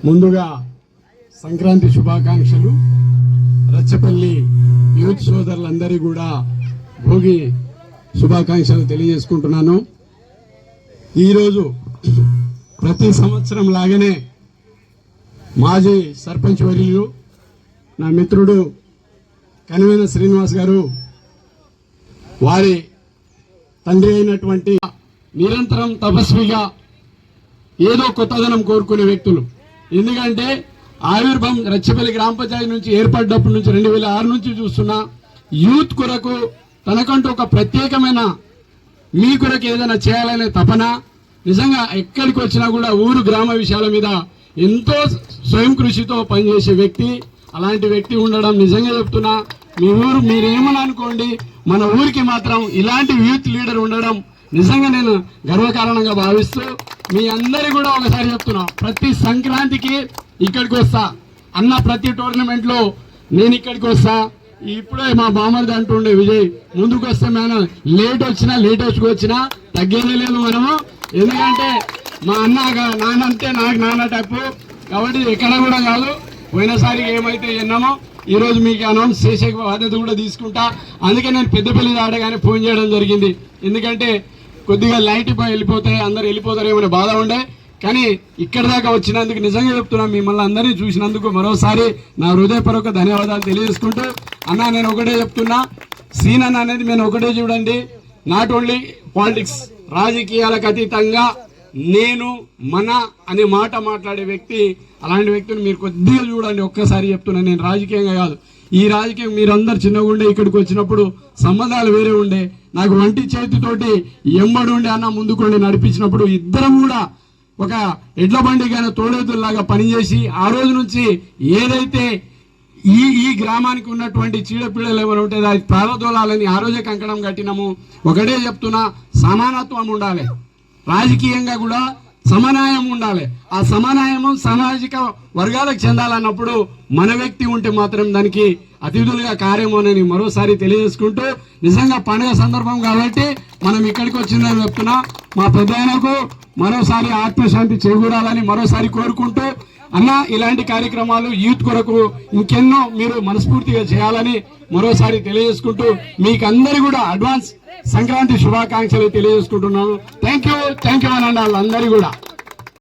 ముందుగా సంక్రాంతి శుభాకాంక్షలు. రచ్చపల్లి యూత్ సోదరులందరికీ కూడా భోగి శుభాకాంక్షలు తెలియజేసుకుంటున్నాను. ఈరోజు ప్రతి సంవత్సరం లాగానే మాజీ సర్పంచ్ వర్యులు నా మిత్రుడు కనివేన శ్రీనివాస్ గారు, వారి తండ్రి అయినటువంటి నిరంతరం తపస్విగా ఏదో కొత్తదనం కోరుకునే వ్యక్తులు. ఎందుకంటే ఆవిర్భావం రచ్చపల్లి గ్రామ పంచాయతీ నుంచి ఏర్పడ్డప్పటి నుంచి 2006 నుంచి చూస్తున్నా యూత్ కొరకు తనకంటూ ఒక ప్రత్యేకమైన మీ కొరకు ఏదైనా చేయాలనే తపన, నిజంగా ఎక్కడికి వచ్చినా కూడా ఊరు గ్రామ విషయాల మీద ఎంతో స్వయం కృషితో పనిచేసే వ్యక్తి. అలాంటి వ్యక్తి ఉండడం నిజంగా చెప్తున్నా, మీ ఊరు మీరేమని అనుకోండి, మన ఊరికి మాత్రం ఇలాంటి యూత్ లీడర్ ఉండడం నిజంగా నేను గర్వకారణంగా భావిస్తూ మీ అందరి కూడా ఒకసారి చెప్తున్నా, ప్రతి సంక్రాంతికి ఇక్కడికి వస్తా అన్న, ప్రతి టోర్నమెంట్ లో నేను ఇక్కడికి వస్తా. ఇప్పుడే మా బామర్ది అంటుండే విజయ్, ముందుకు వస్తే మనం లేట్ వచ్చినా తగ్గేదే లేదు మనము. ఎందుకంటే మా నాన్నంటే నాకు నాన్న టైపు కాబట్టి ఎక్కడ కూడా కాదు. పోయినసారి ఏమైతే విన్నామో ఈ రోజు మీకు అనౌన్స్ చేసే బాధ్యత కూడా తీసుకుంటా. అందుకే నేను పెద్దపల్లి దాటగానే ఫోన్ చేయడం జరిగింది. ఎందుకంటే కొద్దిగా లైట్ వెళ్ళిపోతే అందరు వెళ్ళిపోతారేమో బాధ ఉండే, కానీ ఇక్కడ దాకా వచ్చినందుకు నిజంగా చెప్తున్నా, మిమ్మల్ని అందరినీ చూసినందుకు మరోసారి నా హృదయపూర్వక ధన్యవాదాలు తెలియజేసుకుంటూ, అన్న నేను ఒకటే చెప్తున్నా, సీన్ అన్న అనేది నేను ఒకటే చూడండి, నాట్ ఓన్లీ పాలిటిక్స్, రాజకీయాలకు అతీతంగా నేను మన అనే మాట మాట్లాడే వ్యక్తి. అలాంటి వ్యక్తిని మీరు కొద్దిగా చూడండి. ఒక్కసారి చెప్తున్నా, నేను రాజకీయంగా కాదు, ఈ రాజకీయం మీరందరు చిన్నగా ఉండే ఇక్కడికి వచ్చినప్పుడు సంబంధాలు వేరే ఉండే, నాకు వంటి చేతితోటి ఎమ్మడి ఉండే అన్న ముందుకుండి నడిపించినప్పుడు ఇద్దరం కూడా ఒక ఎడ్ల బండి కానీ తోడేతుల్లాగా పనిచేసి ఆ రోజు నుంచి ఏదైతే ఈ గ్రామానికి ఉన్నటువంటి చీడపీడలు ఎవరు ఉంటే అది ప్రారదోలాలని ఆ రోజే కంకణం కట్టినాము. ఒకటే చెప్తున్నా, సమానత్వం ఉండాలి, రాజకీయంగా కూడా సమన్వయం ఉండాలి. ఆ సమన్వయము సామాజిక వర్గాలకు చెందాలన్నప్పుడు మన వ్యక్తి ఉంటే మాత్రం దానికి అతిథులుగా కార్యమోనని మరోసారి తెలియజేసుకుంటూ, నిజంగా పండుగ సందర్భం కాబట్టి మనం ఇక్కడికి వచ్చిందని చెప్తున్నా, మా పెద్దయనకు మరోసారి ఆత్మశాంతి చేకూరాలని మరోసారి కోరుకుంటూ, అన్న ఇలాంటి కార్యక్రమాలు యూత్ కొరకు ఇంకెన్నో మీరు మనస్ఫూర్తిగా చేయాలని మరోసారి తెలియజేసుకుంటూ, మీకు అందరి కూడా అడ్వాన్స్ సంక్రాంతి శుభాకాంక్షలు తెలియజేసుకుంటున్నాను. థ్యాంక్ యూ అనండి వాళ్ళందరూ కూడా.